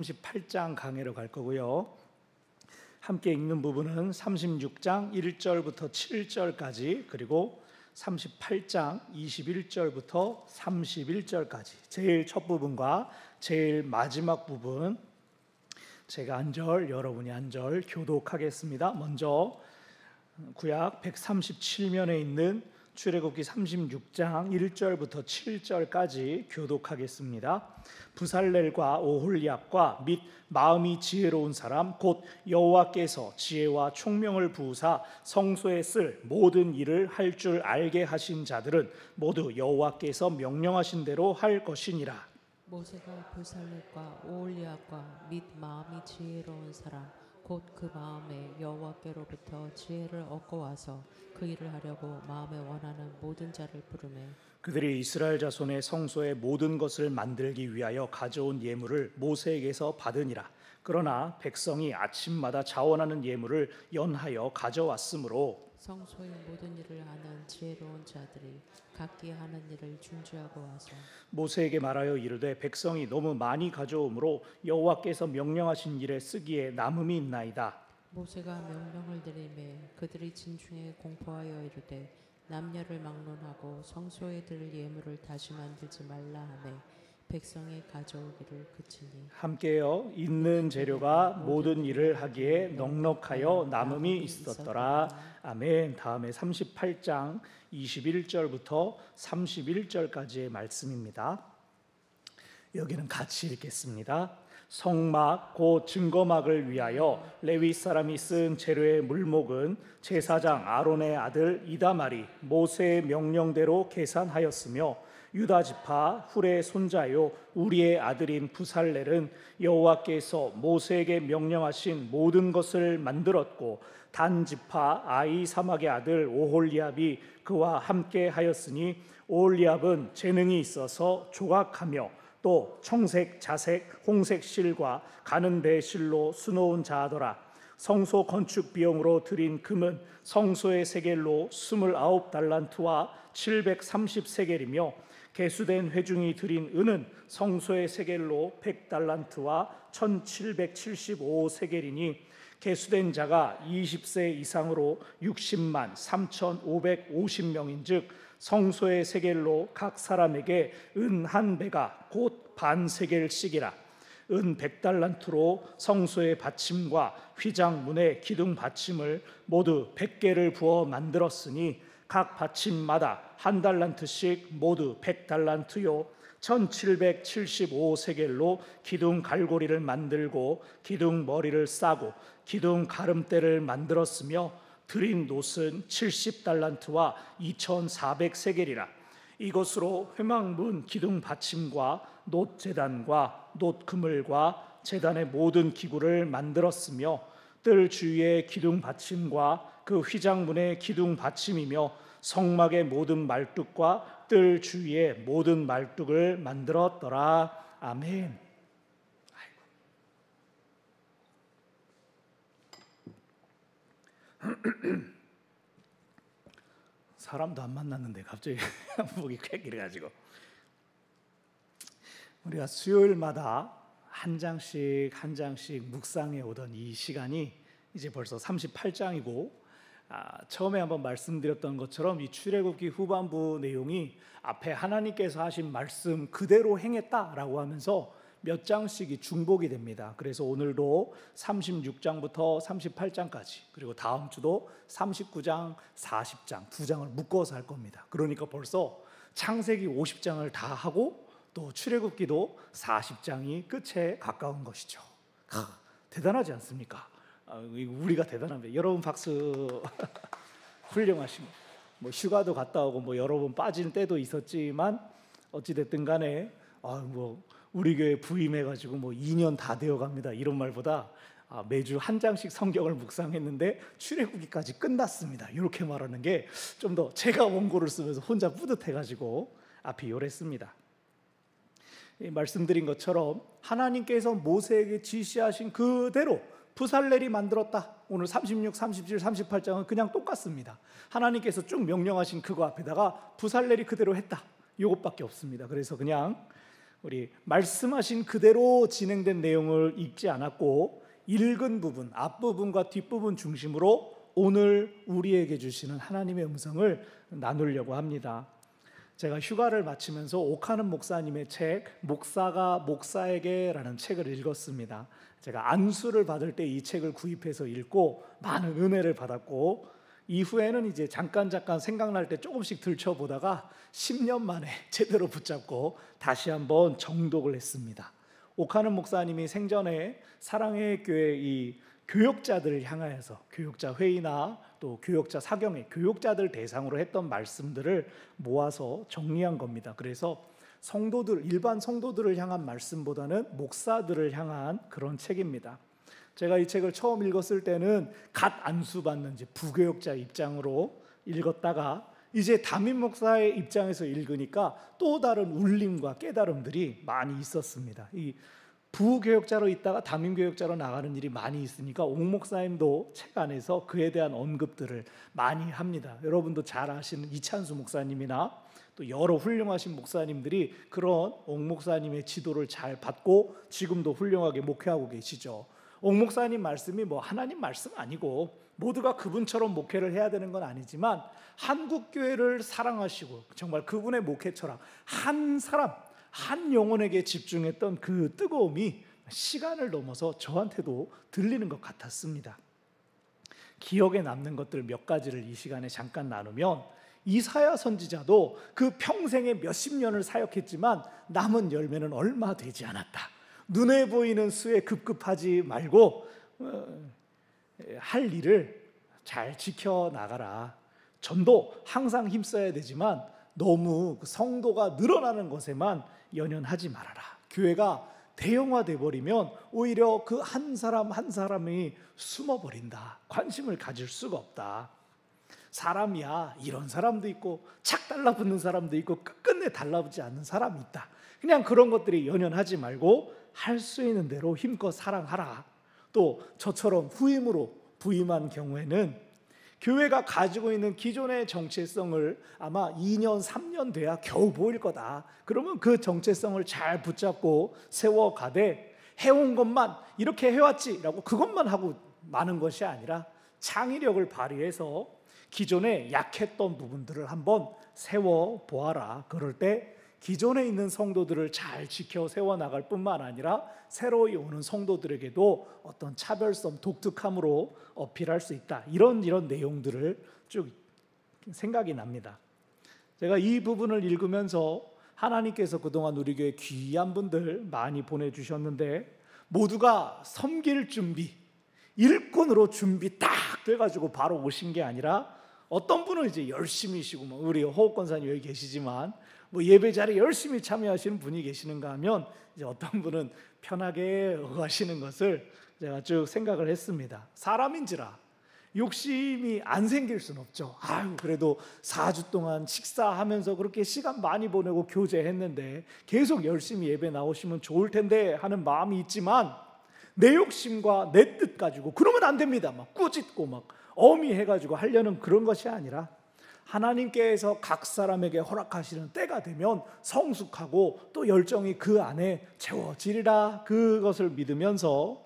38장 강해로 갈 거고요. 함께 읽는 부분은 36장 1절부터 7절까지 그리고 38장 21절부터 31절까지 제일 첫 부분과 제일 마지막 부분 제가 한 절 여러분이 한 절 교독하겠습니다. 먼저 구약 137면에 있는 출애굽기 36장 1절부터 7절까지 교독하겠습니다. 부살렐과 오홀리압과 및 마음이 지혜로운 사람 곧 여호와께서 지혜와 총명을 부으사 성소에 쓸 모든 일을 할 줄 알게 하신 자들은 모두 여호와께서 명령하신 대로 할 것이니라. 모세가 부살렐과 오홀리압과 및 마음이 지혜로운 사람 곧 그 마음에 여호와께로부터 지혜를 얻고 와서 그 일을 하려고 마음에 원하는 모든 자를 부르매 그들이 이스라엘 자손의 성소의 모든 것을 만들기 위하여 가져온 예물을 모세에게서 받으니라. 그러나 백성이 아침마다 자원하는 예물을 연하여 가져왔으므로 성소의 모든 일을 하는 지혜로운 자들이 각기 하는 일을 중지하고 와서 모세에게 말하여 이르되 백성이 너무 많이 가져오므로 여호와께서 명령하신 일에 쓰기에 남음이 있나이다. 모세가 명령을 내리매 그들이 진중에 공포하여 이르되 남녀를 막론하고 성소에 들 예물을 다시 만들지 말라 하매 백성이 가져오기를 그치니 함께요 있는 재료가 모든 일을 하기에 넉넉하여 남음이 있었더라. 아멘. 다음에 38장 21절부터 31절까지의 말씀입니다. 여기는 같이 읽겠습니다. 성막 곧 증거막을 위하여 레위 사람이 쓴 재료의 물목은 제사장 아론의 아들 이다말이 모세의 명령대로 계산하였으며 유다 지파 훌의 손자요 우리의 아들인 부살렐은 여호와께서 모세에게 명령하신 모든 것을 만들었고 단 지파 아히사막의 아들 오홀리압이 그와 함께 하였으니 오홀리압은 재능이 있어서 조각하며 또 청색, 자색, 홍색 실과 가는 배실로 수놓은 자하더라. 성소 건축 비용으로 들인 금은 성소의 세겔로 29달란트와 730세겔이며 개수된 회중이 들인 은은 성소의 세겔로 100달란트와 1775세겔이니 개수된 자가 20세 이상으로 60만 3,550명인 즉 성소의 세겔로 각 사람에게 은 한 배가 곧 반 세겔씩이라. 은 100달란트로 성소의 받침과 휘장문의 기둥 받침을 모두 100개를 부어 만들었으니 각 받침마다 한 달란트씩 모두 100달란트요 1775세겔로 기둥 갈고리를 만들고 기둥 머리를 싸고 기둥 가름대를 만들었으며 드린 놋은 70달란트와 2400세겔이라. 이것으로 회막문 기둥 받침과 놋 제단과 놋 그물과 제단의 모든 기구를 만들었으며 뜰 주위의 기둥 받침과 그 휘장문의 기둥 받침이며 성막의 모든 말뚝과 뜰 주위의 모든 말뚝을 만들었더라. 아멘. 사람도 안 만났는데 갑자기 목이 쾌 이래가지고 우리가 수요일마다 한 장씩 한 장씩 묵상해 오던 이 시간이 이제 벌써 38장이고 처음에 한번 말씀드렸던 것처럼 이 출애굽기 후반부 내용이 앞에 하나님께서 하신 말씀 그대로 행했다라고 하면서 몇 장씩이 중복이 됩니다. 그래서 오늘도 36장부터 38장까지 그리고 다음 주도 39장, 40장 두 장을 묶어서 할 겁니다. 그러니까 벌써 창세기 50장을 다 하고 또 출애굽기도 40장이 끝에 가까운 것이죠. 대단하지 않습니까? 우리가 대단합니다. 여러분 박수. 훌륭하십니다. 뭐 휴가도 갔다 오고 뭐 여러 번 빠진 때도 있었지만 어찌 됐든 간에 뭐 우리 교회 부임해가지고 뭐 2년 다 되어갑니다 이런 말보다 매주 한 장씩 성경을 묵상했는데 출애굽기까지 끝났습니다 이렇게 말하는 게 좀 더 제가 원고를 쓰면서 혼자 뿌듯해가지고 앞이 요랬습니다. 말씀드린 것처럼 하나님께서 모세에게 지시하신 그대로 부살렐이 만들었다. 오늘 36, 37, 38장은 그냥 똑같습니다. 하나님께서 쭉 명령하신 그거 앞에다가 부살렐이 그대로 했다 이것밖에 없습니다. 그래서 그냥 우리 말씀하신 그대로 진행된 내용을 읽지 않았고 읽은 부분, 앞부분과 뒷부분 중심으로 오늘 우리에게 주시는 하나님의 음성을 나누려고 합니다. 제가 휴가를 마치면서 옥하는 목사님의 책 목사가 목사에게라는 책을 읽었습니다. 제가 안수를 받을 때 이 책을 구입해서 읽고 많은 은혜를 받았고 이후에는 이제 잠깐 생각날 때 조금씩 들춰보다가 10년 만에 제대로 붙잡고 다시 한번 정독을 했습니다. 옥하는 목사님이 생전에 사랑의 교회 이 교역자들을 향하여서 교역자 회의나 또 교역자 사경회 교역자들 대상으로 했던 말씀들을 모아서 정리한 겁니다. 그래서 일반 성도들을 향한 말씀보다는 목사들을 향한 그런 책입니다. 제가 이 책을 처음 읽었을 때는 갓 안수받는 부교역자 입장으로 읽었다가 이제 담임 목사의 입장에서 읽으니까 또 다른 울림과 깨달음들이 많이 있었습니다. 이 부교역자로 있다가 담임교역자로 나가는 일이 많이 있으니까 옥 목사님도 책 안에서 그에 대한 언급들을 많이 합니다. 여러분도 잘 아시는 이찬수 목사님이나 또 여러 훌륭하신 목사님들이 그런 옥 목사님의 지도를 잘 받고 지금도 훌륭하게 목회하고 계시죠. 옥 목사님 말씀이 하나님 말씀 아니고 모두가 그분처럼 목회를 해야 되는 건 아니지만 한국교회를 사랑하시고 정말 그분의 목회 철학 한 사람 한 영혼에게 집중했던 그 뜨거움이 시간을 넘어서 저한테도 들리는 것 같았습니다. 기억에 남는 것들 몇 가지를 이 시간에 잠깐 나누면 이사야 선지자도 그 평생에 몇십 년을 사역했지만 남은 열매는 얼마 되지 않았다. 눈에 보이는 수에 급급하지 말고 할 일을 잘 지켜나가라. 전도 항상 힘써야 되지만 너무 성도가 늘어나는 것에만 연연하지 말아라. 교회가 대형화돼 버리면 오히려 그 한 사람 한 사람이 숨어버린다. 관심을 가질 수가 없다. 사람이야 이런 사람도 있고 착 달라붙는 사람도 있고 끝끝내 달라붙지 않는 사람이 있다. 그냥 그런 것들이 연연하지 말고 할 수 있는 대로 힘껏 사랑하라. 또 저처럼 후임으로 부임한 경우에는 교회가 가지고 있는 기존의 정체성을 아마 2년, 3년 돼야 겨우 보일 거다. 그러면 그 정체성을 잘 붙잡고 세워가되 해온 것만 이렇게 해왔지라고 그것만 하고 마는 것이 아니라 창의력을 발휘해서 기존에 약했던 부분들을 한번 세워보아라. 그럴 때 기존에 있는 성도들을 잘 지켜 세워나갈 뿐만 아니라 새로이 오는 성도들에게도 어떤 차별성, 독특함으로 어필할 수 있다. 이런 내용들을 쭉 생각이 납니다. 제가 이 부분을 읽으면서 하나님께서 그동안 우리 교회 귀한 분들 많이 보내주셨는데 모두가 섬길 준비, 일꾼으로 준비 딱 돼가지고 바로 오신 게 아니라 어떤 분은 이제 열심히시고 우리 허욱 권사님 여기 계시지만 예배 자리에 열심히 참여하시는 분이 계시는가 하면 이제 어떤 분은 편하게 하시는 것을 제가 쭉 생각을 했습니다. 사람인지라 욕심이 안 생길 수는 없죠. 그래도 4주 동안 식사하면서 그렇게 시간 많이 보내고 교제했는데 계속 열심히 예배 나오시면 좋을 텐데 하는 마음이 있지만 내 욕심과 내 뜻 가지고 그러면 안 됩니다. 막 꾸짖고 막 어미해가지고 하려는 그런 것이 아니라 하나님께서 각 사람에게 허락하시는 때가 되면 성숙하고 또 열정이 그 안에 채워지리라. 그것을 믿으면서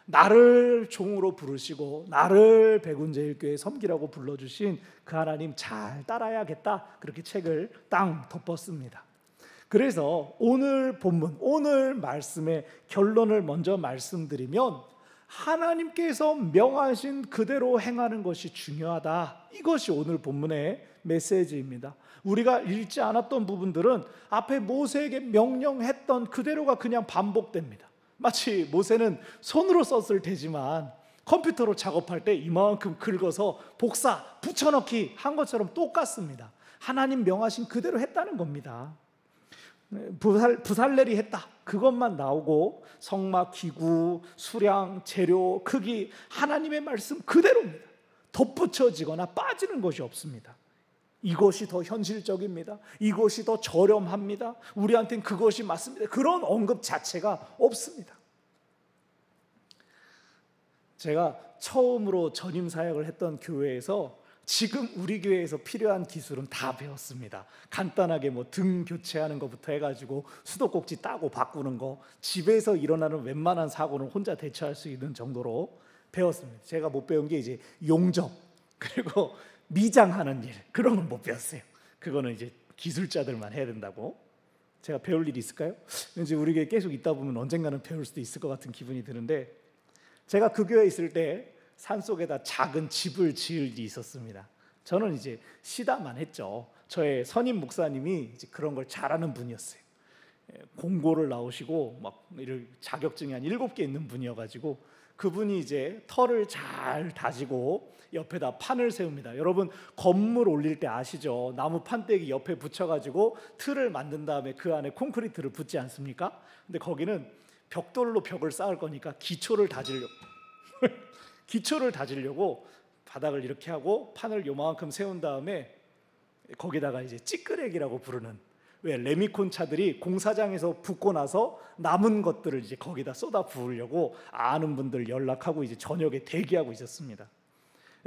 나를 종으로 부르시고 나를 백운제일교회 섬기라고 불러주신 그 하나님 잘 따라야겠다. 그렇게 책을 땅 덮었습니다. 그래서 오늘 본문, 오늘 말씀의 결론을 먼저 말씀드리면 하나님께서 명하신 그대로 행하는 것이 중요하다. 이것이 오늘 본문의 메시지입니다. 우리가 읽지 않았던 부분들은 앞에 모세에게 명령했던 그대로가 그냥 반복됩니다. 마치 모세는 손으로 썼을 테지만 컴퓨터로 작업할 때 이만큼 긁어서 복사, 붙여넣기 한 것처럼 똑같습니다. 하나님 명하신 그대로 했다는 겁니다. 부살레리 했다. 그것만 나오고 성막, 기구, 수량, 재료, 크기 하나님의 말씀 그대로입니다. 덧붙여지거나 빠지는 것이 없습니다. 이것이 더 현실적입니다. 이것이 더 저렴합니다. 우리한테는 그것이 맞습니다. 그런 언급 자체가 없습니다. 제가 처음으로 전임 사역을 했던 교회에서 지금 우리 교회에서 필요한 기술은 다 배웠습니다. 간단하게 뭐 등 교체하는 것부터 해가지고 수도꼭지 따고 바꾸는 거, 집에서 일어나는 웬만한 사고는 혼자 대처할 수 있는 정도로 배웠습니다. 제가 못 배운 게 이제 용접 그리고 미장하는 일, 그런 건 못 배웠어요. 그거는 이제 기술자들만 해야 된다고. 제가 배울 일이 있을까요? 왠지 우리 교회 계속 있다 보면 언젠가는 배울 수도 있을 것 같은 기분이 드는데, 제가 그 교회에 있을 때 산속에다 작은 집을 지을 일이 있었습니다. 저는 이제 시다만 했죠. 저의 선임 목사님이 이제 그런 걸 잘하는 분이었어요. 공고를 나오시고 막 이런 자격증이 한 7개 있는 분이어가지고, 그분이 이제 털을 잘 다지고 옆에다 판을 세웁니다. 여러분 건물 올릴 때 아시죠? 나무 판때기 옆에 붙여가지고 틀을 만든 다음에 그 안에 콘크리트를 붓지 않습니까? 근데 거기는 벽돌로 벽을 쌓을 거니까 기초를 다지려고 바닥을 이렇게 하고 판을 요만큼 세운 다음에 거기다가 이제 찌끄레기라고 부르는, 왜 레미콘 차들이 공사장에서 붓고 나서 남은 것들을 이제 거기다 쏟아 부으려고 아는 분들 연락하고 이제 저녁에 대기하고 있었습니다.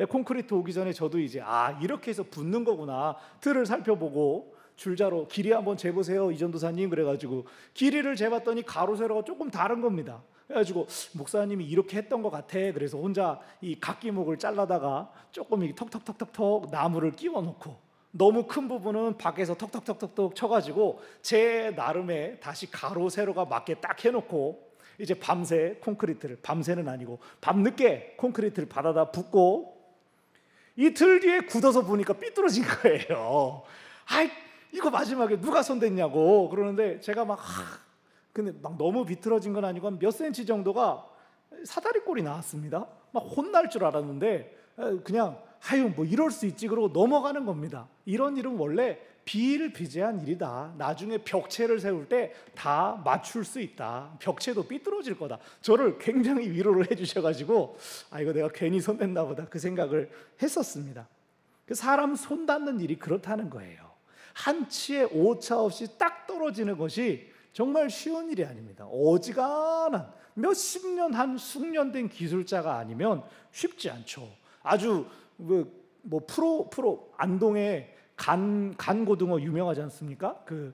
콘크리트 오기 전에 저도 이제 이렇게 해서 붓는 거구나, 틀을 살펴보고 줄자로 길이 한번 재보세요 이 전도사님, 그래가지고 길이를 재봤더니 가로 세로가 조금 다른 겁니다. 그래가지고 목사님이 이렇게 했던 것 같아. 그래서 혼자 이 각기목을 잘라다가 조금 이 턱턱턱턱턱 나무를 끼워 놓고, 너무 큰 부분은 밖에서 턱턱턱턱턱 쳐가지고 제 나름의 다시 가로 세로가 맞게 딱 해놓고, 이제 밤새 콘크리트를, 밤새는 아니고 밤늦게 콘크리트를 받아다 붓고, 이틀 뒤에 굳어서 보니까 삐뚤어진 거예요. 이거 마지막에 누가 손댔냐고 그러는데, 제가 근데 막 너무 비틀어진 건 아니고 한 몇 센치 정도가 사다리꼴이 나왔습니다. 막 혼날 줄 알았는데 그냥 뭐 이럴 수 있지 그러고 넘어가는 겁니다. 이런 일은 원래 비일비재한 일이다. 나중에 벽체를 세울 때 다 맞출 수 있다. 벽체도 삐뚤어질 거다. 저를 굉장히 위로를 해주셔가지고 이거 내가 괜히 손 댔나 보다 그 생각을 했었습니다. 사람 손 닿는 일이 그렇다는 거예요. 한치의 오차 없이 딱 떨어지는 것이 정말 쉬운 일이 아닙니다. 어지간한 몇십 년, 한 숙련된 기술자가 아니면 쉽지 않죠. 아주 뭐 프로 안동에 간고등어 유명하지 않습니까? 그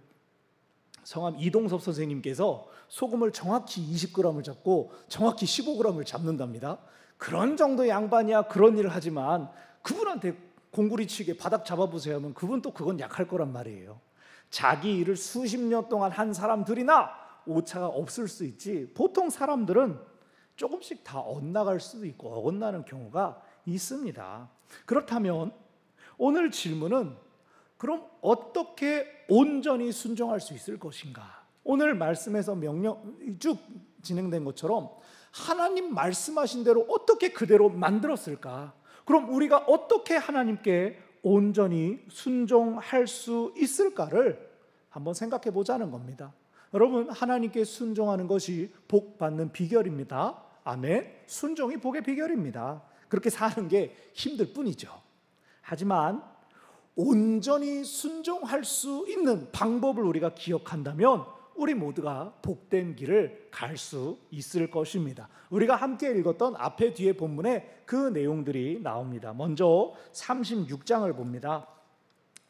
성함 이동섭 선생님께서 소금을 정확히 20g을 잡고 정확히 15g을 잡는답니다. 그런 정도의 양반이야 그런 일을 하지만, 그분한테 공구리치게 바닥 잡아보세요 하면 그분 또 그건 약할 거란 말이에요. 자기 일을 수십 년 동안 한 사람들이나 오차가 없을 수 있지, 보통 사람들은 조금씩 다 엇나갈 수도 있고 어긋나는 경우가 있습니다. 그렇다면 오늘 질문은, 그럼 어떻게 온전히 순종할 수 있을 것인가? 오늘 말씀에서 명령 쭉 진행된 것처럼 하나님 말씀하신 대로 어떻게 그대로 만들었을까? 그럼 우리가 어떻게 하나님께 온전히 순종할 수 있을까를 한번 생각해 보자는 겁니다. 여러분, 하나님께 순종하는 것이 복 받는 비결입니다. 아멘. 순종이 복의 비결입니다. 그렇게 사는 게 힘들 뿐이죠. 하지만 온전히 순종할 수 있는 방법을 우리가 기억한다면 우리 모두가 복된 길을 갈 수 있을 것입니다. 우리가 함께 읽었던 앞에 뒤에 본문에 그 내용들이 나옵니다. 먼저 36장을 봅니다.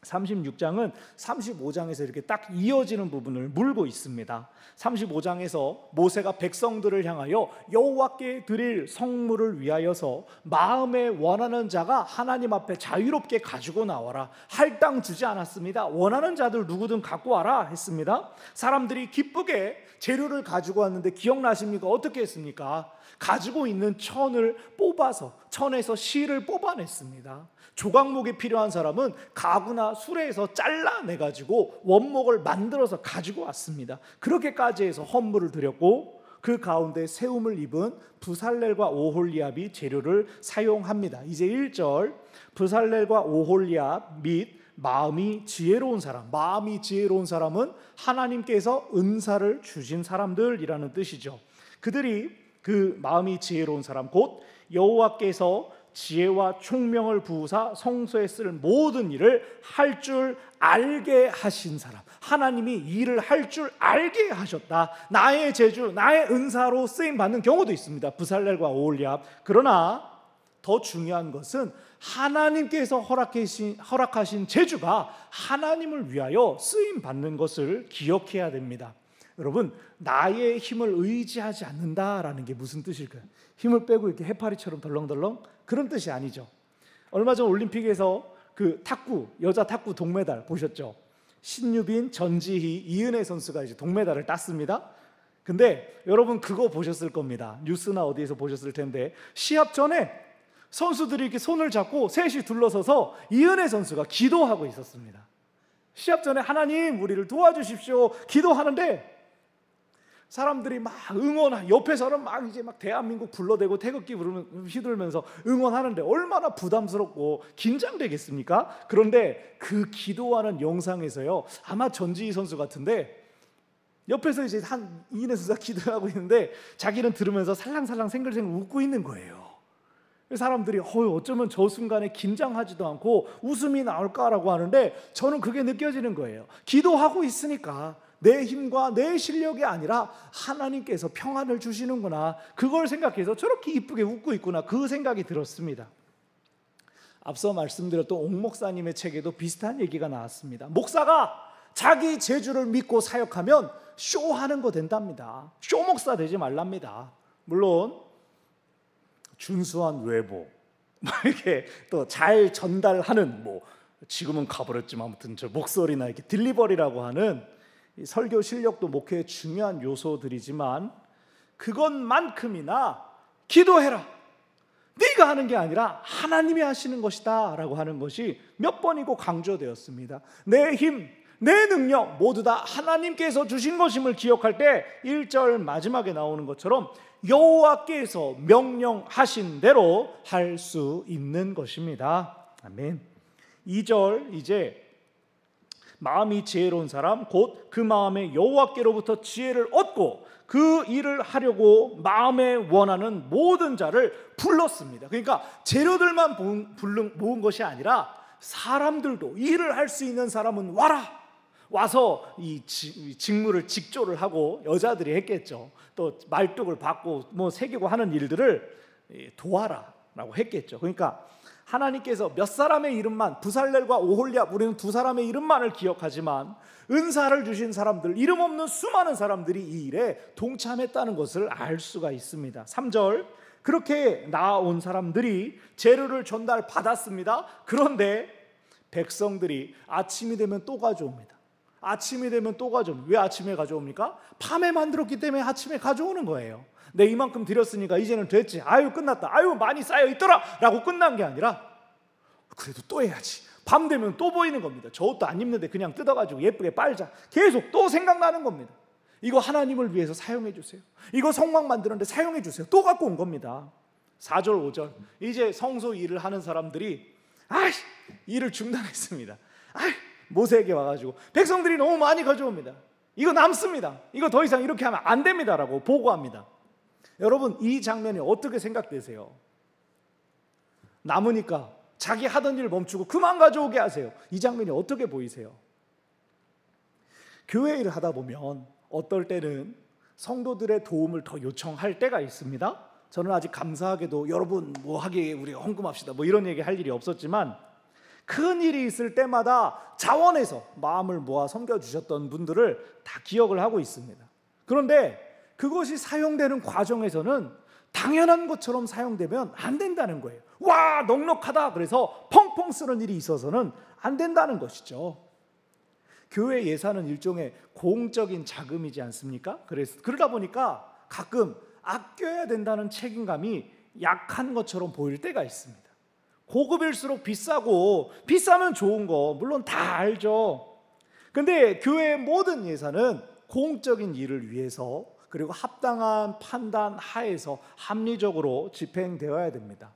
36장은 35장에서 이렇게 딱 이어지는 부분을 물고 있습니다. 35장에서 모세가 백성들을 향하여 여호와께 드릴 성물을 위하여서 마음에 원하는 자가 하나님 앞에 자유롭게 가지고 나와라. 할당 주지 않았습니다. 원하는 자들 누구든 갖고 와라 했습니다. 사람들이 기쁘게 재료를 가지고 왔는데 기억나십니까? 어떻게 했습니까? 가지고 있는 천을 뽑아서, 천에서 실을 뽑아냈습니다. 조각목이 필요한 사람은 가구나 수레에서 잘라내가지고 원목을 만들어서 가지고 왔습니다. 그렇게까지 해서 헌물을 드렸고, 그 가운데 세움을 입은 부살렐과 오홀리압이 재료를 사용합니다. 이제 1절, 부살렐과 오홀리압 및 마음이 지혜로운 사람, 마음이 지혜로운 사람은 하나님께서 은사를 주신 사람들이라는 뜻이죠. 그들이 그 마음이 지혜로운 사람, 곧 여호와께서 지혜와 총명을 부으사 성소에 쓸 모든 일을 할 줄 알게 하신 사람, 하나님이 일을 할 줄 알게 하셨다. 나의 재주, 나의 은사로 쓰임 받는 경우도 있습니다. 부살렐과 오홀리압. 그러나 더 중요한 것은 하나님께서 허락하신 재주가 하나님을 위하여 쓰임 받는 것을 기억해야 됩니다. 여러분, 나의 힘을 의지하지 않는다라는 게 무슨 뜻일까요? 힘을 빼고 이렇게 해파리처럼 덜렁덜렁 그런 뜻이 아니죠. 얼마 전 올림픽에서 그 탁구, 여자 탁구 동메달 보셨죠? 신유빈, 전지희, 이은혜 선수가 이제 동메달을 땄습니다. 근데 여러분 그거 보셨을 겁니다. 뉴스나 어디에서 보셨을 텐데, 시합 전에 선수들이 이렇게 손을 잡고 셋이 둘러서서 이은혜 선수가 기도하고 있었습니다. 시합 전에 하나님 우리를 도와주십시오 기도하는데, 사람들이 막 옆에서는 막 이제 막 대한민국 불러대고 태극기 휘둘면서 응원하는데 얼마나 부담스럽고 긴장되겠습니까? 그런데 그 기도하는 영상에서요, 아마 전지희 선수 같은데 옆에서 이제 이은혜 선수가 기도하고 있는데 자기는 들으면서 살랑살랑 생글생글 웃고 있는 거예요. 사람들이 어쩌면 저 순간에 긴장하지도 않고 웃음이 나올까라고 하는데, 저는 그게 느껴지는 거예요. 기도하고 있으니까 내 힘과 내 실력이 아니라 하나님께서 평안을 주시는구나, 그걸 생각해서 저렇게 이쁘게 웃고 있구나, 그 생각이 들었습니다. 앞서 말씀드렸던 옥 목사님의 책에도 비슷한 얘기가 나왔습니다. 목사가 자기 재주를 믿고 사역하면 쇼하는 거 된답니다. 쇼 목사 되지 말랍니다. 물론 준수한 외모, 이렇게 또 잘 전달하는, 지금은 가버렸지만 아무튼 저 목소리나 이렇게 딜리버리라고 하는 이 설교 실력도 목회의 중요한 요소들이지만, 그것만큼이나 기도해라, 네가 하는 게 아니라 하나님이 하시는 것이다 라고 하는 것이 몇 번이고 강조되었습니다. 내 힘, 내 능력 모두 다 하나님께서 주신 것임을 기억할 때 1절 마지막에 나오는 것처럼 여호와께서 명령하신 대로 할 수 있는 것입니다. 아멘. 2절, 이제 마음이 지혜로운 사람 곧 그 마음에 여호와께로부터 지혜를 얻고 그 일을 하려고 마음에 원하는 모든 자를 불렀습니다. 그러니까 재료들만 모은 것이 아니라 사람들도, 일을 할 수 있는 사람은 와서 이 직무를 직조를 하고, 여자들이 했겠죠. 또 말뚝을 받고 새기고 하는 일들을 도와라라고 했겠죠. 그러니까 하나님께서 몇 사람의 이름만, 부살렐과 오홀리압, 우리는 두 사람의 이름만을 기억하지만 은사를 주신 사람들, 이름 없는 수많은 사람들이 이 일에 동참했다는 것을 알 수가 있습니다. 3절, 그렇게 나아온 사람들이 재료를 전달받았습니다. 그런데 백성들이 아침이 되면 또 가져옵니다. 아침이 되면 또 가져옵니다. 왜 아침에 가져옵니까? 밤에 만들었기 때문에 아침에 가져오는 거예요. 내 이만큼 드렸으니까 이제는 됐지, 아유 끝났다, 아유 많이 쌓여 있더라 라고 끝난 게 아니라, 그래도 또 해야지, 밤 되면 또 보이는 겁니다. 저 옷도 안 입는데 그냥 뜯어가지고 예쁘게 빨자, 계속 또 생각나는 겁니다. 이거 하나님을 위해서 사용해 주세요, 이거 성막 만드는데 사용해 주세요, 또 갖고 온 겁니다. 4절 5절, 이제 성소 일을 하는 사람들이 일을 중단했습니다. 모세에게 와가지고 백성들이 너무 많이 가져옵니다, 이거 남습니다, 이거 더 이상 이렇게 하면 안 됩니다 라고 보고합니다. 여러분, 이 장면이 어떻게 생각되세요? 남으니까 자기 하던 일 멈추고 그만 가져오게 하세요. 이 장면이 어떻게 보이세요? 교회 일을 하다 보면 어떨 때는 성도들의 도움을 더 요청할 때가 있습니다. 저는 아직 감사하게도 여러분 하기에 우리가 헌금합시다 이런 얘기 할 일이 없었지만, 큰 일이 있을 때마다 자원해서 마음을 모아 섬겨주셨던 분들을 다 기억을 하고 있습니다. 그런데 그것이 사용되는 과정에서는 당연한 것처럼 사용되면 안 된다는 거예요. 와, 넉넉하다 그래서 펑펑 쓰는 일이 있어서는 안 된다는 것이죠. 교회 예산은 일종의 공적인 자금이지 않습니까? 그러다 보니까 가끔 아껴야 된다는 책임감이 약한 것처럼 보일 때가 있습니다. 고급일수록 비싸고, 비싸면 좋은 거 물론 다 알죠. 근데 교회의 모든 예산은 공적인 일을 위해서, 그리고 합당한 판단 하에서 합리적으로 집행되어야 됩니다.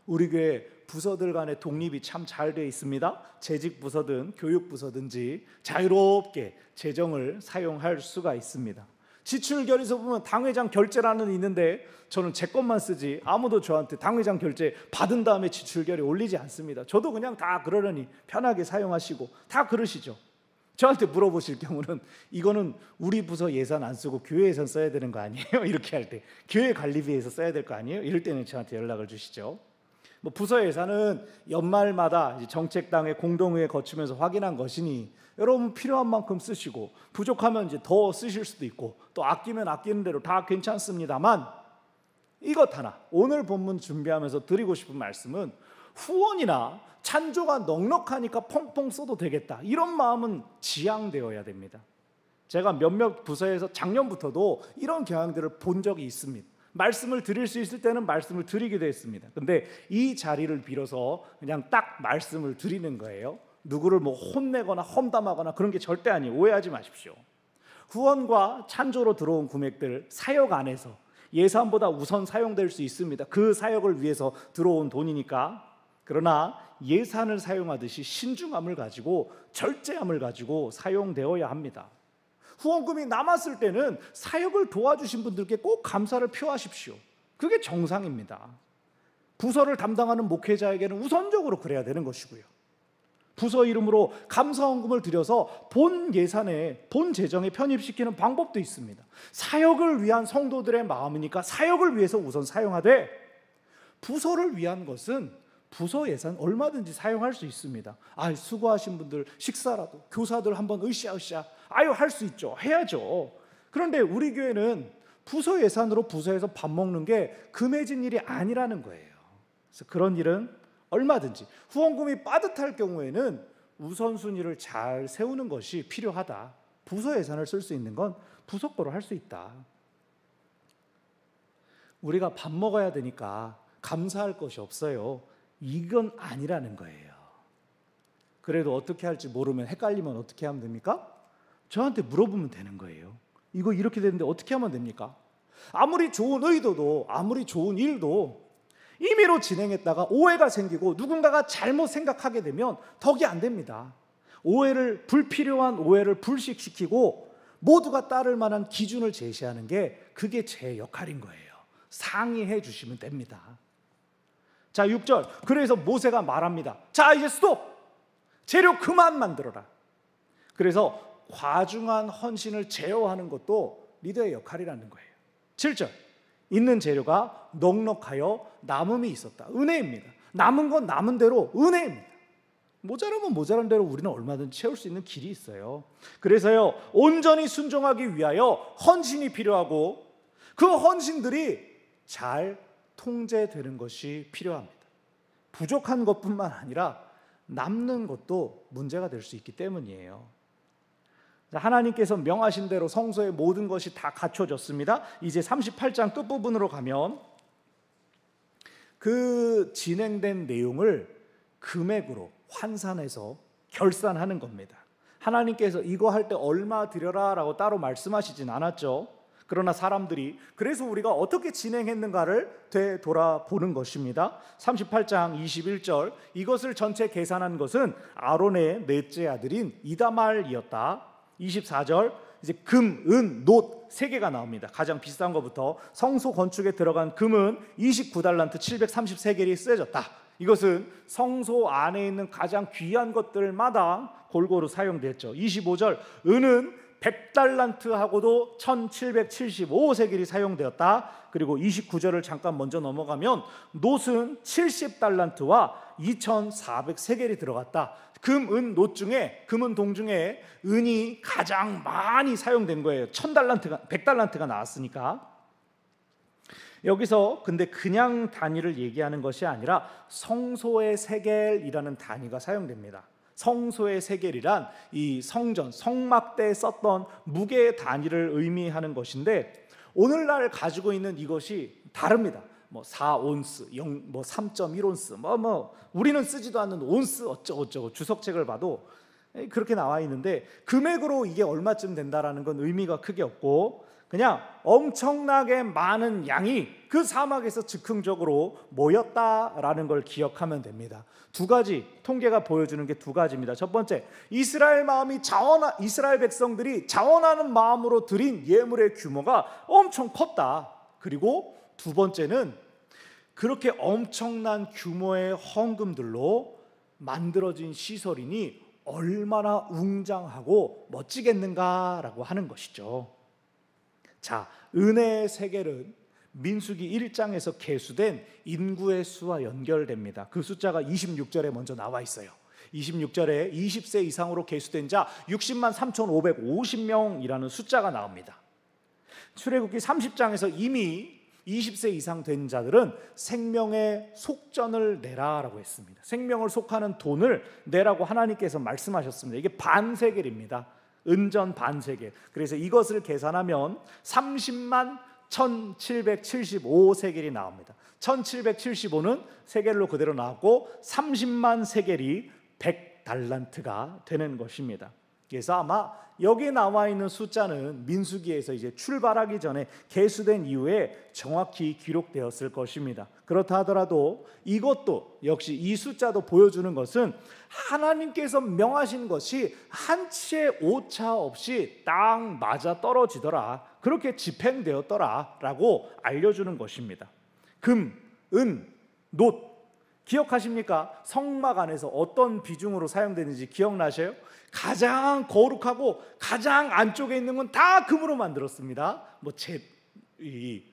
우리 교회 부서들 간의 독립이 참 잘 되어 있습니다. 재직 부서든 교육 부서든지 자유롭게 재정을 사용할 수가 있습니다. 지출 결의서 보면 당회장 결제라는 있는데, 저는 제 것만 쓰지 아무도 저한테 당회장 결제 받은 다음에 지출 결의 올리지 않습니다. 저도 그냥 다 그러려니 편하게 사용하시고 다 그러시죠. 저한테 물어보실 경우는 이거는 우리 부서 예산 안 쓰고 교회 예산 써야 되는 거 아니에요? 이렇게 할 때 교회 관리비에서 써야 될 거 아니에요? 이럴 때는 저한테 연락을 주시죠. 뭐 부서 예산은 연말마다 정책당의 공동회의 거치면서 확인한 것이니 여러분 필요한 만큼 쓰시고 부족하면 이제 더 쓰실 수도 있고 또 아끼면 아끼는 대로 다 괜찮습니다만, 이것 하나 오늘 본문 준비하면서 드리고 싶은 말씀은 후원이나 찬조가 넉넉하니까 펑펑 써도 되겠다 이런 마음은 지양되어야 됩니다. 제가 몇몇 부서에서 작년부터도 이런 경향들을 본 적이 있습니다. 말씀을 드릴 수 있을 때는 말씀을 드리기도 했습니다. 근데 이 자리를 빌어서 그냥 딱 말씀을 드리는 거예요. 누구를 뭐 혼내거나 험담하거나 그런 게 절대 아니에요. 오해하지 마십시오. 후원과 찬조로 들어온 금액들 사역 안에서 예산보다 우선 사용될 수 있습니다. 그 사역을 위해서 들어온 돈이니까. 그러나 예산을 사용하듯이 신중함을 가지고 절제함을 가지고 사용되어야 합니다. 후원금이 남았을 때는 사역을 도와주신 분들께 꼭 감사를 표하십시오. 그게 정상입니다. 부서를 담당하는 목회자에게는 우선적으로 그래야 되는 것이고요. 부서 이름으로 감사헌금을 들여서 본 예산에, 본 재정에 편입시키는 방법도 있습니다. 사역을 위한 성도들의 마음이니까 사역을 위해서 우선 사용하되, 부서를 위한 것은 부서 예산 얼마든지 사용할 수 있습니다. 수고하신 분들 식사라도, 교사들 한번 으쌰으쌰, 할 수 있죠. 해야죠. 그런데 우리 교회는 부서 예산으로 부서에서 밥 먹는 게 금해진 일이 아니라는 거예요. 그래서 그런 일은 얼마든지, 후원금이 빠듯할 경우에는 우선순위를 잘 세우는 것이 필요하다. 부서 예산을 쓸 수 있는 건 부서 거로 할 수 있다. 우리가 밥 먹어야 되니까 감사할 것이 없어요. 이건 아니라는 거예요. 그래도 어떻게 할지 모르면, 헷갈리면 어떻게 하면 됩니까? 저한테 물어보면 되는 거예요. 이거 이렇게 되는데 어떻게 하면 됩니까? 아무리 좋은 의도도, 아무리 좋은 일도 임의로 진행했다가 오해가 생기고 누군가가 잘못 생각하게 되면 덕이 안 됩니다. 불필요한 오해를 불식시키고 모두가 따를 만한 기준을 제시하는 게, 그게 제 역할인 거예요. 상의해 주시면 됩니다. 자, 6절. 그래서 모세가 말합니다. 자, 이제 스톱! 재료 그만 만들어라. 그래서 과중한 헌신을 제어하는 것도 리더의 역할이라는 거예요. 7절. 있는 재료가 넉넉하여 남음이 있었다. 은혜입니다. 남은 건 남은 대로 은혜입니다. 모자라면 모자란 대로 우리는 얼마든지 채울 수 있는 길이 있어요. 그래서요, 온전히 순종하기 위하여 헌신이 필요하고, 그 헌신들이 잘 통제되는 것이 필요합니다. 부족한 것뿐만 아니라 남는 것도 문제가 될 수 있기 때문이에요. 하나님께서 명하신 대로 성소의 모든 것이 다 갖춰졌습니다. 이제 38장 끝부분으로 가면 그 진행된 내용을 금액으로 환산해서 결산하는 겁니다. 하나님께서 이거 할 때 얼마 드려라 라고 따로 말씀하시진 않았죠. 그러나 사람들이 그래서 우리가 어떻게 진행했는가를 되돌아보는 것입니다. 38장 21절. 이것을 전체 계산한 것은 아론의 넷째 아들인 이다말이었다. 24절. 이제 금, 은, 놋 세 개가 나옵니다. 가장 비싼 것부터 성소 건축에 들어간 금은 29달란트 733개리 쓰여졌다. 이것은 성소 안에 있는 가장 귀한 것들마다 골고루 사용됐죠. 25절. 은은 100달란트하고도 1775세겔이 사용되었다. 그리고 29절을 잠깐 먼저 넘어가면 놋은 70달란트와 2400세겔이 들어갔다. 금, 은, 놋 중에, 금은 동 중에 은이 가장 많이 사용된 거예요. 1000달란트가, 100달란트가 나왔으니까. 여기서 근데 그냥 단위를 얘기하는 것이 아니라 성소의 세겔이라는 단위가 사용됩니다. 성소의 세겔이란 이 성전, 성막 때 썼던 무게의 단위를 의미하는 것인데, 오늘날 가지고 있는 이것이 다릅니다. 4온스, 3.1온스, 우리는 쓰지도 않는 온스 어쩌고 주석책을 봐도 그렇게 나와 있는데, 금액으로 이게 얼마쯤 된다라는 건 의미가 크게 없고, 그냥 엄청나게 많은 양이 그 사막에서 즉흥적으로 모였다라는 걸 기억하면 됩니다. 두 가지 통계가 보여주는 게 두 가지입니다. 첫 번째, 이스라엘 백성들이 자원하는 마음으로 드린 예물의 규모가 엄청 컸다. 그리고 두 번째는 그렇게 엄청난 규모의 헌금들로 만들어진 시설이니 얼마나 웅장하고 멋지겠는가라고 하는 것이죠. 자, 은혜의 세겔은 민수기 1장에서 계수된 인구의 수와 연결됩니다. 그 숫자가 26절에 먼저 나와 있어요. 26절에 20세 이상으로 계수된 자 60만 3,550명이라는 숫자가 나옵니다. 출애굽기 30장에서 이미 20세 이상 된 자들은 생명의 속전을 내라라고 했습니다. 생명을 속하는 돈을 내라고 하나님께서 말씀하셨습니다. 이게 반세겔입니다. 은전 반세겔. 그래서 이것을 계산하면 30만 1775세겔이 나옵니다. 1775는 세겔로 그대로 나왔고 30만 세겔이 100달란트가 되는 것입니다. 그래서 아마 여기 나와 있는 숫자는 민수기에서 이제 출발하기 전에 계수된 이후에 정확히 기록되었을 것입니다. 그렇다 하더라도 이것도 역시 이 숫자도 보여주는 것은 하나님께서 명하신 것이 한치의 오차 없이 딱 맞아 떨어지더라, 그렇게 집행되었더라 라고 알려주는 것입니다. 금, 은, 놋 기억하십니까? 성막 안에서 어떤 비중으로 사용되는지 기억나셔요? 가장 거룩하고 가장 안쪽에 있는 건 다 금으로 만들었습니다. 이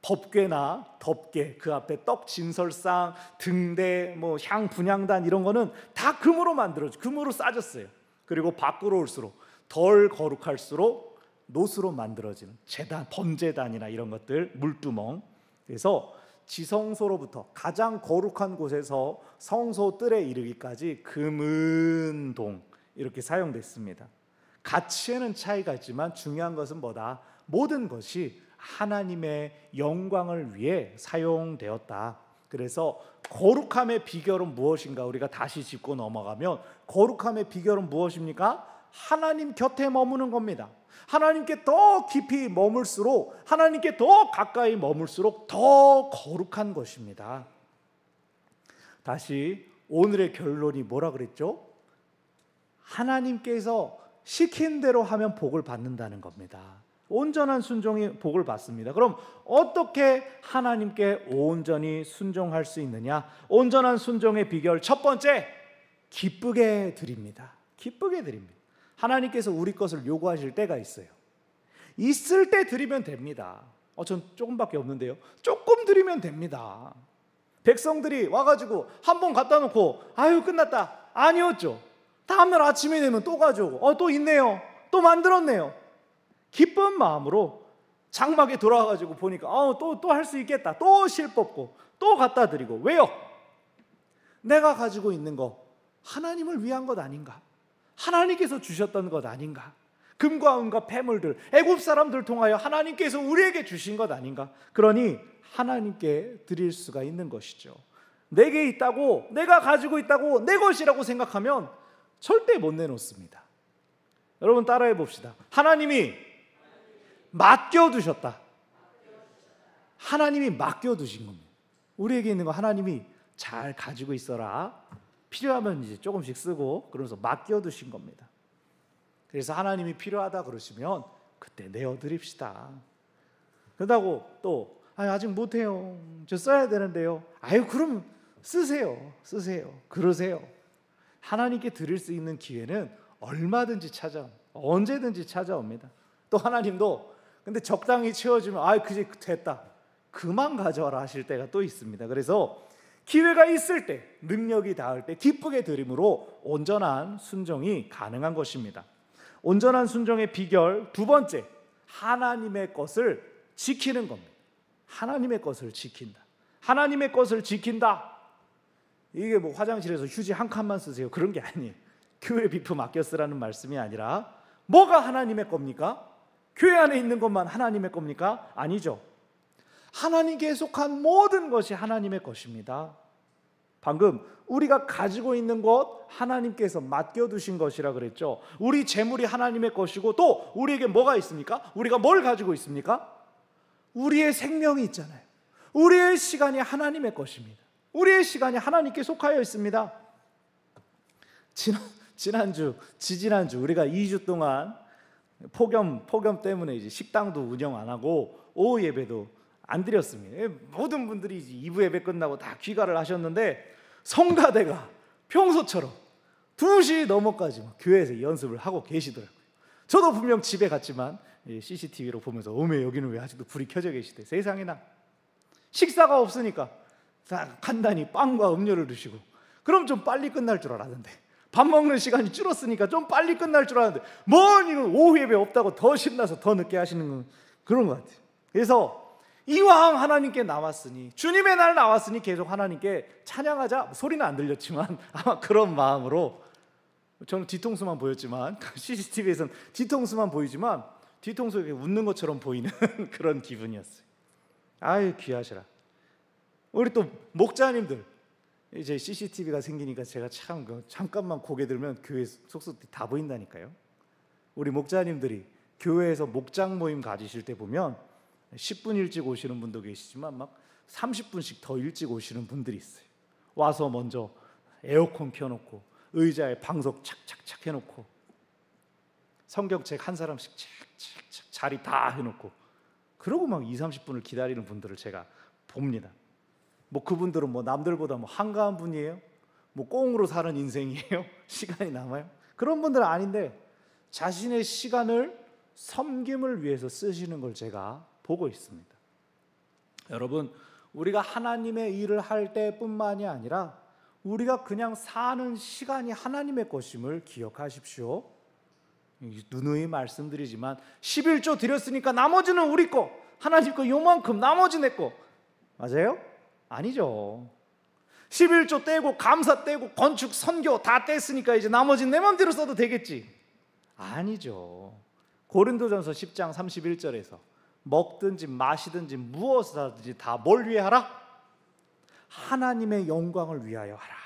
법궤나 덮개, 그 앞에 떡 진설상, 등대, 향 분향단 이런 거는 다 금으로 만들어져, 금으로 싸졌어요. 그리고 밖으로 올수록 덜 거룩할수록 놋으로 만들어지는 제단, 번제단이나 이런 것들, 물두멍. 그래서 지성소로부터 가장 거룩한 곳에서 성소 뜰에 이르기까지 금은동 이렇게 사용됐습니다. 가치에는 차이가 있지만 중요한 것은 뭐다? 모든 것이 하나님의 영광을 위해 사용되었다. 그래서 거룩함의 비결은 무엇인가? 우리가 다시 짚고 넘어가면 거룩함의 비결은 무엇입니까? 하나님 곁에 머무는 겁니다. 하나님께 더 깊이 머물수록, 하나님께 더 가까이 머물수록 더 거룩한 것입니다. 다시 오늘의 결론이 뭐라 그랬죠? 하나님께서 시킨 대로 하면 복을 받는다는 겁니다. 온전한 순종이 복을 받습니다. 그럼 어떻게 하나님께 온전히 순종할 수 있느냐? 온전한 순종의 비결 첫 번째, 기쁘게 드립니다. 기쁘게 드립니다. 하나님께서 우리 것을 요구하실 때가 있어요. 있을 때 드리면 됩니다. 전 조금밖에 없는데요. 조금 드리면 됩니다. 백성들이 와가지고 한 번 갖다 놓고 아유 끝났다 아니었죠. 다음날 아침에 되면 또 가져오고 또 있네요, 또 만들었네요. 기쁜 마음으로 장막에 돌아와가지고 보니까 또 할 수 있겠다, 또 실 뽑고 또 갖다 드리고. 왜요? 내가 가지고 있는 거 하나님을 위한 것 아닌가? 하나님께서 주셨던 것 아닌가? 금과 은과 폐물들, 애굽 사람들 통하여 하나님께서 우리에게 주신 것 아닌가? 그러니 하나님께 드릴 수가 있는 것이죠. 내게 있다고, 내가 가지고 있다고 내 것이라고 생각하면 절대 못 내놓습니다. 여러분 따라해 봅시다. 하나님이 맡겨두셨다. 하나님이 맡겨두신 겁니다. 우리에게 있는 거 하나님이 잘 가지고 있어라, 필요하면 이제 조금씩 쓰고, 그러면서 맡겨두신 겁니다. 그래서 하나님이 필요하다 그러시면 그때 내어드립시다. 그렇다고 또 아직 못해요, 저 써야 되는데요, 그럼 쓰세요. 그러세요. 하나님께 드릴 수 있는 기회는 얼마든지 언제든지 찾아옵니다. 또 하나님도 근데 적당히 채워주면 그제 됐다, 그만 가져와라 하실 때가 또 있습니다. 그래서 기회가 있을 때, 능력이 닿을 때 기쁘게 드림으로 온전한 순종이 가능한 것입니다. 온전한 순종의 비결 두 번째, 하나님의 것을 지키는 겁니다. 하나님의 것을 지킨다. 하나님의 것을 지킨다. 이게 화장실에서 휴지 한 칸만 쓰세요, 그런 게 아니에요. 교회 비품 아껴 쓰라는 말씀이 아니라 뭐가 하나님의 겁니까? 교회 안에 있는 것만 하나님의 겁니까? 아니죠. 하나님께 속한 모든 것이 하나님의 것입니다. 방금 우리가 가지고 있는 것 하나님께서 맡겨두신 것이라 그랬죠. 우리 재물이 하나님의 것이고 또 우리에게 뭐가 있습니까? 우리가 뭘 가지고 있습니까? 우리의 생명이 있잖아요. 우리의 시간이 하나님의 것입니다. 우리의 시간이 하나님께 속하여 있습니다. 지지난주 우리가 2주 동안 폭염 때문에 이제 식당도 운영 안 하고 오후 예배도 안 드렸습니다. 모든 분들이 이제 2부 예배 끝나고 다 귀가를 하셨는데 성가대가 평소처럼 2시 넘어까지 교회에서 연습을 하고 계시더라고요. 저도 분명 집에 갔지만 CCTV로 보면서 어메 여기는 왜 아직도 불이 켜져 계시대. 세상에나 식사가 없으니까 간단히 빵과 음료를 드시고 그럼 좀 빨리 끝날 줄 알았는데 밥 먹는 시간이 줄었으니까 좀 빨리 끝날 줄 알았는데 뭔 이건 오후 예배 없다고 더 신나서 더 늦게 하시는 건 그런 것 같아요. 그래서 이왕 하나님께 나왔으니 주님의 날 나왔으니 계속 하나님께 찬양하자. 소리는 안 들렸지만 아마 그런 마음으로 저는 뒤통수만 보였지만 CCTV에서는 뒤통수만 보이지만 뒤통수에 웃는 것처럼 보이는 그런 기분이었어요. 아유 귀하시라. 우리 또 목자님들 이제 CCTV가 생기니까 제가 참 잠깐만 고개 들면 교회 속속들이 다 보인다니까요. 우리 목자님들이 교회에서 목장 모임 가지실 때 보면 10분 일찍 오시는 분도 계시지만 막 30분씩 더 일찍 오시는 분들이 있어요. 와서 먼저 에어컨 켜놓고 의자에 방석 착착착 해놓고 성경책 한 사람씩 착착착 자리 다 해놓고 그러고 막 20-30분을 기다리는 분들을 제가 봅니다. 뭐 그분들은 뭐 남들보다 뭐 한가한 분이에요? 뭐 꽁으로 사는 인생이에요? 시간이 남아요? 그런 분들은 아닌데 자신의 시간을 섬김을 위해서 쓰시는 걸 제가 보고 있습니다. 여러분, 우리가 하나님의 일을 할 때뿐만이 아니라 우리가 그냥 사는 시간이 하나님의 것임을 기억하십시오. 누누이 말씀드리지만 11조 드렸으니까 나머지는 우리 거, 하나님 거 요만큼 나머지 내 거. 맞아요? 아니죠. 11조 떼고 감사 떼고 건축 선교 다 뗐으니까 이제 나머지는 내 맘대로 써도 되겠지. 아니죠. 고린도전서 10장 31절에서 먹든지 마시든지 무엇을 하든지 다 뭘 위해 하라? 하나님의 영광을 위하여 하라.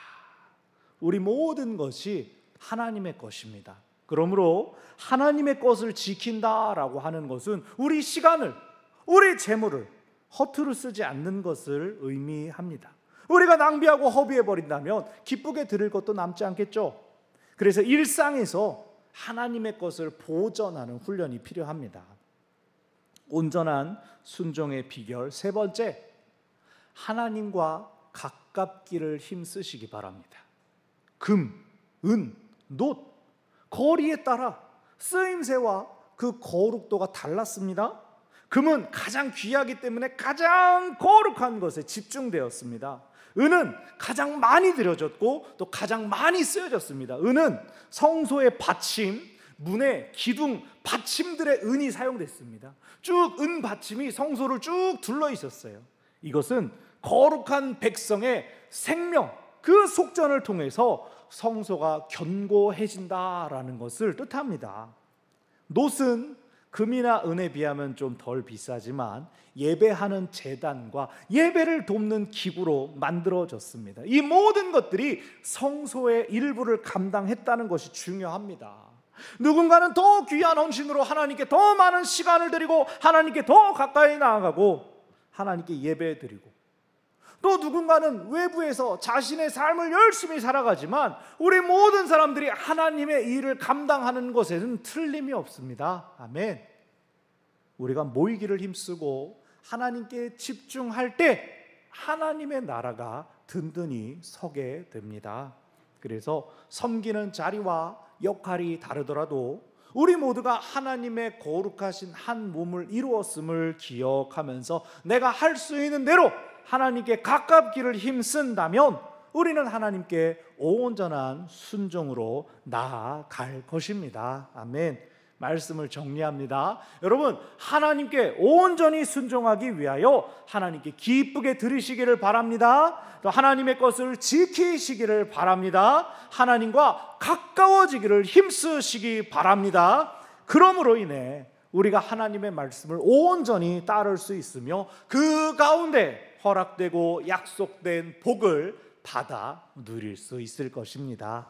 우리 모든 것이 하나님의 것입니다. 그러므로 하나님의 것을 지킨다라고 하는 것은 우리 시간을, 우리 재물을 허투루 쓰지 않는 것을 의미합니다. 우리가 낭비하고 허비해버린다면 기쁘게 드릴 것도 남지 않겠죠. 그래서 일상에서 하나님의 것을 보전하는 훈련이 필요합니다. 온전한 순종의 비결 세 번째, 하나님과 가깝기를 힘쓰시기 바랍니다. 금, 은, 놋, 거리에 따라 쓰임새와 그 거룩도가 달랐습니다. 금은 가장 귀하기 때문에 가장 거룩한 것에 집중되었습니다. 은은 가장 많이 들여졌고 또 가장 많이 쓰여졌습니다. 은은 성소의 받침, 문의 기둥, 받침들의 은이 사용됐습니다. 쭉 은 받침이 성소를 쭉 둘러 있었어요. 이것은 거룩한 백성의 생명, 그 속전을 통해서 성소가 견고해진다라는 것을 뜻합니다. 놋은 금이나 은에 비하면 좀 덜 비싸지만 예배하는 제단과 예배를 돕는 기구로 만들어졌습니다. 이 모든 것들이 성소의 일부를 감당했다는 것이 중요합니다. 누군가는 더 귀한 헌신으로 하나님께 더 많은 시간을 드리고 하나님께 더 가까이 나아가고 하나님께 예배드리고, 또 누군가는 외부에서 자신의 삶을 열심히 살아가지만 우리 모든 사람들이 하나님의 일을 감당하는 것에는 틀림이 없습니다. 아멘. 우리가 모이기를 힘쓰고 하나님께 집중할 때 하나님의 나라가 든든히 서게 됩니다. 그래서 섬기는 자리와 역할이 다르더라도 우리 모두가 하나님의 거룩하신 한 몸을 이루었음을 기억하면서 내가 할 수 있는 대로 하나님께 가깝기를 힘쓴다면 우리는 하나님께 온전한 순종으로 나아갈 것입니다. 아멘. 말씀을 정리합니다. 여러분, 하나님께 온전히 순종하기 위하여 하나님께 기쁘게 들으시기를 바랍니다. 또 하나님의 것을 지키시기를 바랍니다. 하나님과 가까워지기를 힘쓰시기 바랍니다. 그러므로 인해 우리가 하나님의 말씀을 온전히 따를 수 있으며 그 가운데 허락되고 약속된 복을 받아 누릴 수 있을 것입니다.